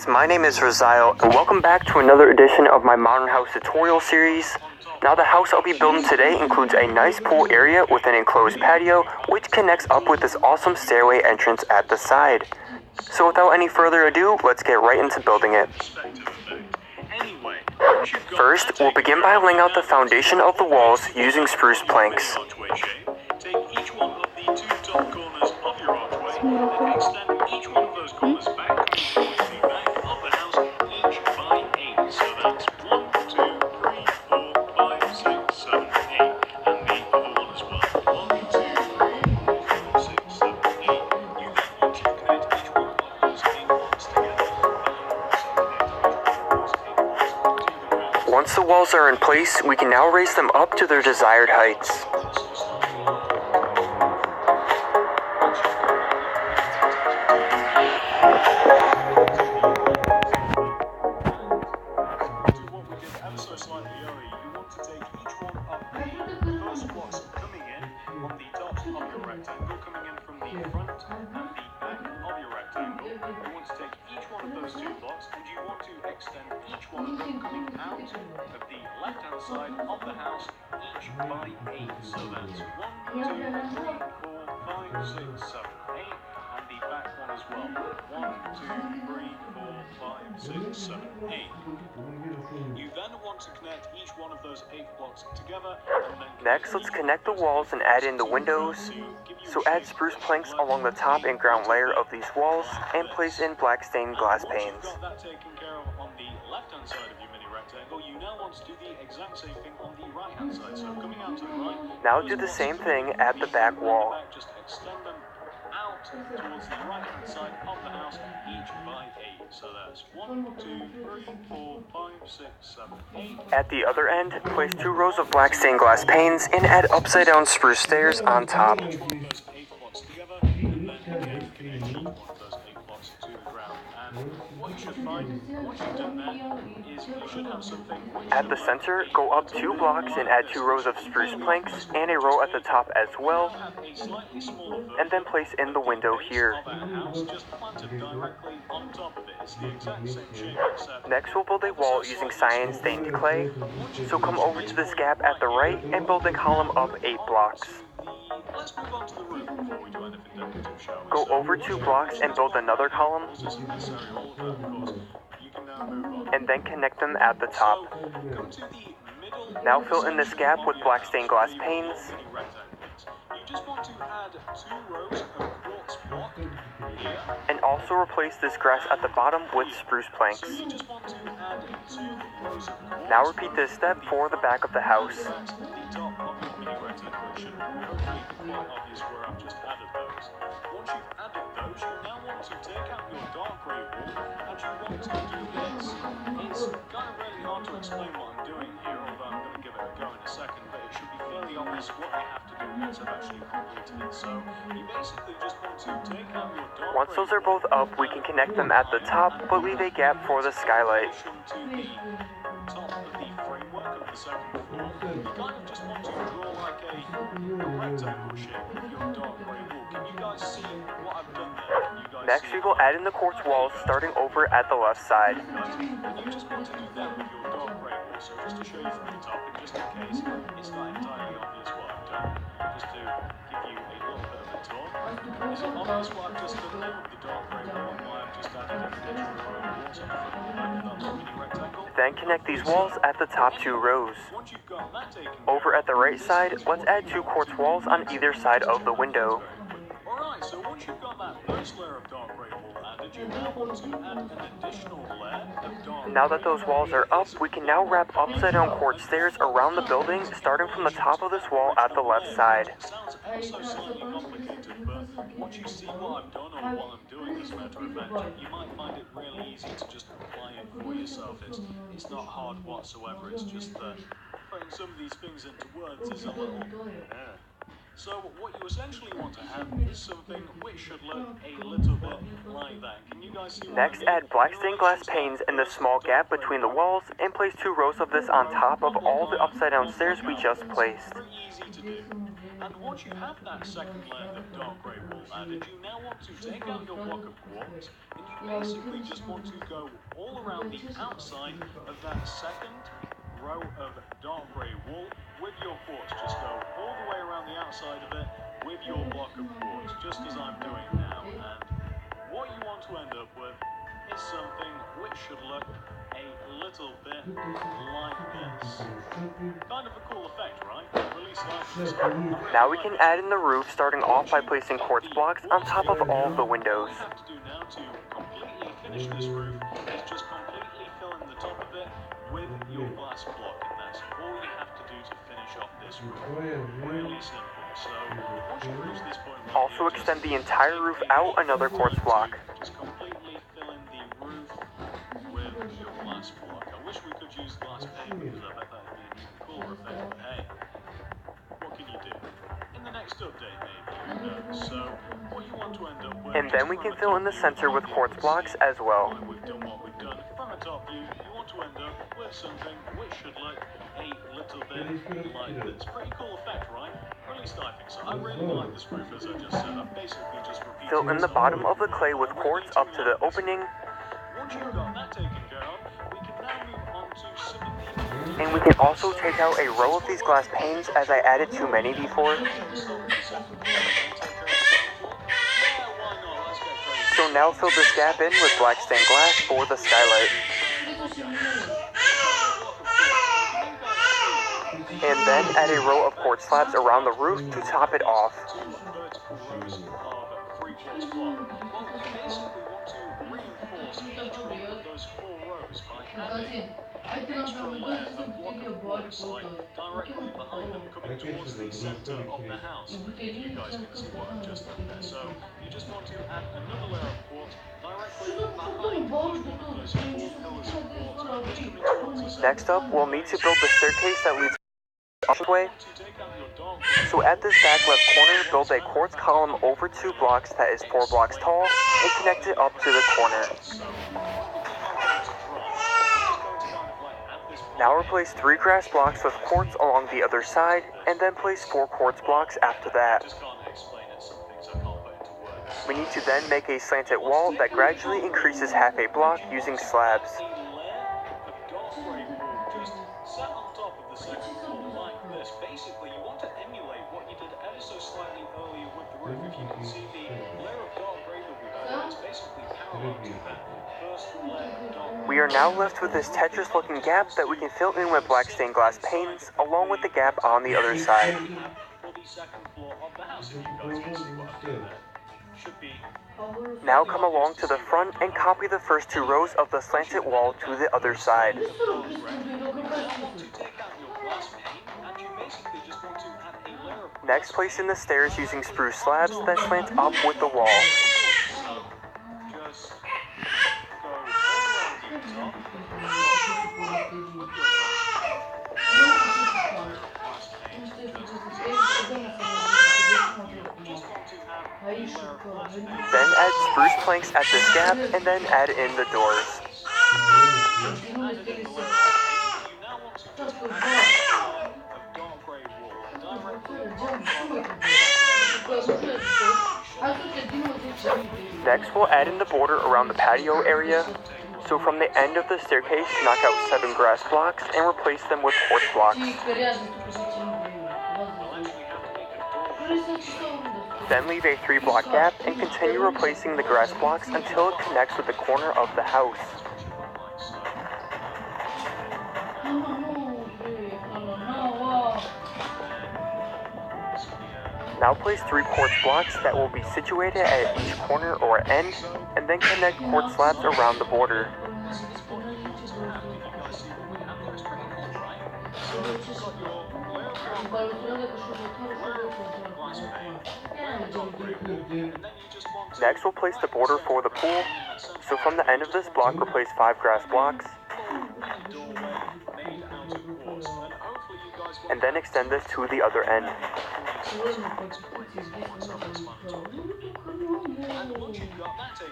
My name is Raziel, and welcome back to another edition of my Modern House tutorial series. Now the house I'll be building today includes a nice pool area with an enclosed patio, which connects up with this awesome stairway entrance at the side. So without any further ado, let's get right into building it. First, we'll begin by laying out the foundation of the walls using spruce planks. Take each one of the two top corners of your archway and extend each one of those corners back towards the back of the house, each by 8. So that's 1, 2, 3, 4, 5, 6, 7, 8. And the other one as well. 1, 2, 3, 4, 5, 6, 7, 8. You then want to connect each one of those 8 blocks together. Once the walls are in place, we can now raise them up to their desired heights. Side of the house, each by 8. So that's 1, 2, 3, 4, 5, 6, 7, 8. And the back one as well. 1, 2, 3, 4, 5, 6, 7, 8. You then want to connect each one of those 8 blocks together. And then Next, let's connect the walls and add in the windows. So add spruce planks along the top and ground layer of these walls and place in black stained glass panes. Once you've got that taken care of on the left-hand side of your mini rectangle, you now want to do the exact same thing on the right-hand side. So coming out to the right. Now do the same thing at the back wall. Just extend them out towards the right-hand side of the house, each by 8. So that's 1, 2, 3, 4, 5, 6, 7, 8. At the other end, place 2 rows of black stained glass panes and add upside down spruce stairs on top. Those 8 blocks together, and then again connect each one of those 8 blocks to the ground. And what you should find, once you've done that, is you should have something which At the center, go up 2 blocks and add 2 rows of spruce planks and a row at the top as well, and then place in the window here. Next, we'll build a wall using cyan stained clay, so come over to this gap at the right and build a column of 8 blocks. Let's move on to the roof before we do anything decorative, shall we? Go over 2 blocks and build another column, and then connect them at the top. Now fill in this gap with black stained glass panes. You just want to add 2 rows of quartz block here. And also replace this grass at the bottom with spruce planks. So you just want to add 2 rows of quartz. Now repeat this step for the back of the house. At the top of your mini rectangle, it should hopefully be quite obvious where I've just added those. Once you've added those, you now want to take out your dark grey wall and you want to do this. It's kind of really hard to explain what I'm doing here, although I'm going to give it a go in a second, but it should be fairly obvious what you have to do once I've actually completed it. So you basically just want to take out your dark Once those are both up, we can connect them at the top, but leave a gap for the skylight. to the top of the framework of the second floor. You kind of just want to draw like a rectangle shape with your dark grey wall. Can you guys see what I've done there? Can you guys Next, see we will add in the quartz walls starting over at the left side. And you just want to do that with your dark grey wall. So just to show you from the top, and just in case it's not entirely obvious what I've done, just to give you a little bit of a tour. Is it obvious what I've just done there with the dark grey wall and why I've just added an additional row of walls on the front and back of that mini rectangle? Then connect these walls at the top 2 rows. Once you've got that taken Over at the right side, let's add 2 quartz walls on either side of the window. Alright, so once you've got that first layer of dark grey wall added, you now want to add an additional layer of dark Now that those walls are up, we can now wrap upside down quartz stairs around the building, starting from the top of this wall at the left side. It sounds also slightly complicated, but once you see what I've done or what I'm doing, as a matter of fact, you might find it really easy to just apply it for yourself. It's not hard whatsoever, it's just that putting some of these things into words is a little... So what you essentially want to have is something which should look a little bit like that. Can you guys see what Next, I mean? add black stained glass panes in the small gap between the walls and place 2 rows of this on top of all the upside down stairs we just placed. Pretty easy to do. And once you have that second layer of dark grey wool added, you now want to take out your block of quartz, and you basically just want to go all around the outside of that second row of dark grey wool with your quartz. Just go all the way around the outside of it with your block of quartz, just as I'm doing now. And what you want to end up with is something which should look a little bit like this. Kind of a cool effect, right? Really nice. Now we can add in the roof, starting off by placing quartz blocks on top of all the windows. What you have to do now to completely finish this roof is just completely fill in the top of it with your glass block, and that's all you have to do to finish off this roof. Really simple. So once you reach this point, Also extend the entire roof out another quartz block. just completely fill in the roof with your glass block. I wish we could use glass pane because I bet that would be an even cooler effect. But hey, what can you do? In the next update, maybe. Who knows? So what you want to end up with. And then we can fill in the center with quartz blocks as well. We've done what we've done. From a top view, you want to end up with something which should look a little bit like this. Pretty cool effect, right? Really sniping. So I really like this roof as I just said. I'm basically just repeating. Fill in the bottom of the clay with quartz up to the opening, Once you've got that taken care of, we can now move on to some of the and we can also take out a row of these glass panes as I added too many before. So now fill this gap in with black stained glass for the skylight. And then add a row of quartz slabs around the roof to top it off. Directly behind them, coming towards the center of the house. You guys can see what I've just done there. So you just want to add another layer of quartz directly behind each one of those 4 pillars of quartz. Just coming towards the center. Next up, we'll need to build the staircase that leads to the way. So at this back left corner, build a quartz column over 2 blocks that is 4 blocks tall and connect it up to the corner. Now replace 3 grass blocks with quartz along the other side, and then place 4 quartz blocks after that. We need to then make a slanted wall that gradually increases half a block using slabs. Basically, you want to emulate what you did ever so slightly earlier with the roof. If you can see the layer of dark grey that we had, it's basically parallel to that first layer of dark grey. We are now left with this Tetris looking gap that we can fill in with black stained glass panes, along with the gap on the other side. For the second floor of the house, if you guys can see what I've done there. Should be Now come along to the front and copy the first 2 rows of the slanted wall to the other side. to take out your glass pane, and you basically just want to add a layer of Next, place in the stairs using spruce slabs that slant up with the wall. just go all around the top. Then add spruce planks at this gap, and then add in the doors. Next, we'll add in the border around the patio area. So from the end of the staircase, knock out 7 grass blocks and replace them with quartz blocks. Then leave a 3-block gap and continue replacing the grass blocks until it connects with the corner of the house. Now place 3 quartz blocks that will be situated at each corner or end, and then connect quartz slabs around the border. Next, we'll place the border for the pool. So from the end of this block, replace 5 grass blocks, and then extend this to the other end.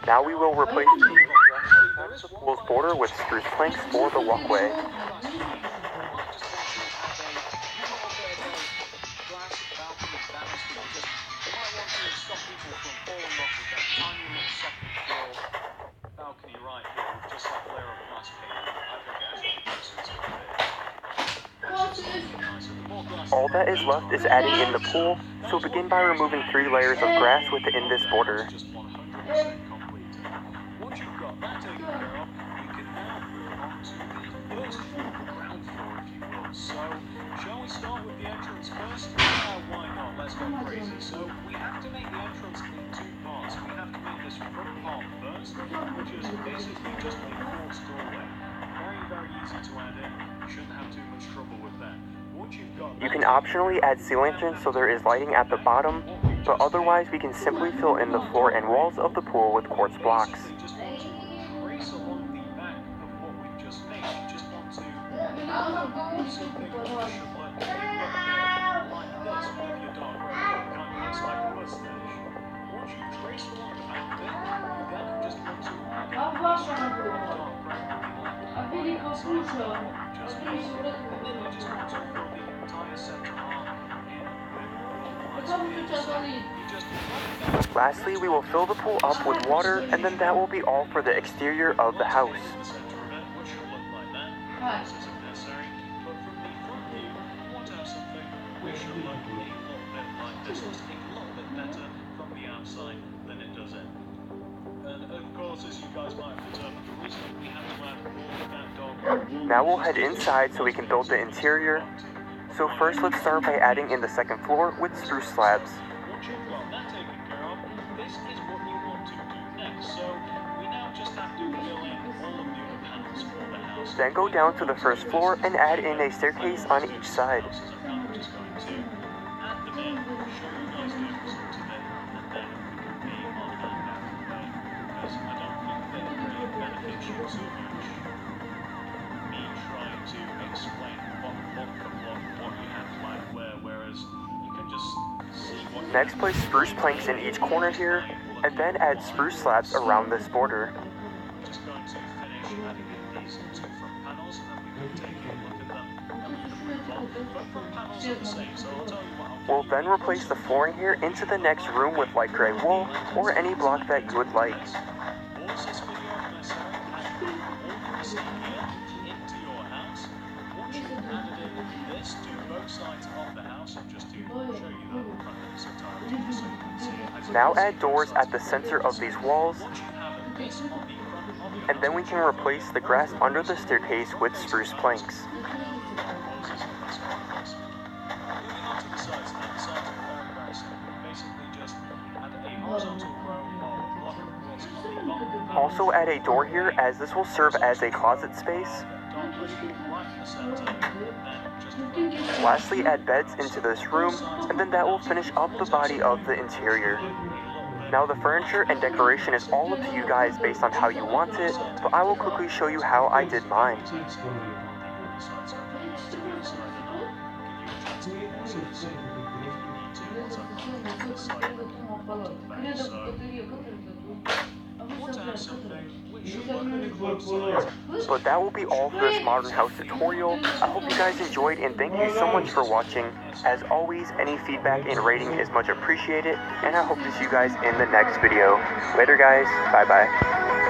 Now we will replace the pool's border with spruce planks for the walkway. just like layer of glass paper. I think it actually makes it so big. The more glass All that is left is adding in the pool, so begin by removing 3 layers of grass within this border. just 100% complete. Once you've got that taken care of, we can now move on to the first floor, ground floor, if you will. So, shall we start with the entrance first? Why not? Let's go crazy. So, we have to make the entrance in 2 parts. We have to make this front part first, which is basically just a quartz doorway. Very, very easy to add in. You shouldn't have too much trouble with that. Once you've got You can optionally add sea lanterns so there is lighting at the bottom, but otherwise we can simply fill in the floor and walls of the pool with quartz blocks. just want to trace along the back of what we've just made. You just want to do something that should look a bit like this with your dark red. It kind of looks like a mustache. Once you trace along the back bit, you then just want to add in dark brown with the light outside just made. And then you just want to fill the entire center arm in with light. You just Lastly, we will fill the pool up with water, and then that will be all for the exterior of the house. the center of it, which should look like that. This isn't necessary, but from the front view, you want to have something which should look a little bit like this, just a little bit better from the outside than it does in. And of course, as you guys might have determined, the reason we have to add all of that dog. Now we'll head inside so we can build the interior. So first let's start by adding in the second floor with spruce slabs. Once you've got that taken care of, this is what you want to do next. So we now just have to fill in all of the other panels for the house. Then go down to the first floor and add in a staircase on each side. I'm just going to add them in, show you guys the results of it, and then we can be on that merry way. Because I don't think that it really benefits you too much. Me trying to explain what you have to add whereas you can just see what. Next, place spruce planks in each corner here, and then add spruce slabs around this border. We're just going to finish adding in these 2 front panels, and then we can take a look at them and we can move on. But front panels are the same, so I'll tell you what I'll do. We'll then replace the flooring here into the next room with light gray wool, or any block that you would like. Pause this video if necessary, add all you see here into your house. Once you've added in this to both sides of the house, and just to show you the front of this entirety, so you can see it as Now it is. add doors at the center of these walls, Once you have this on the front of your and then we can replace the grass under the staircase with spruce planks. Also add a door here, as this will serve as a closet space. Lastly, add beds into this room, and then that will finish up the body of the interior. Now the furniture and decoration is all up to you guys based on how you want it, but I will quickly show you how I did mine. But that will be all for this modern house tutorial. I hope you guys enjoyed, and thank you so much for watching. As always, any feedback and rating is much appreciated, and I hope to see you guys in the next video. Later guys, bye bye.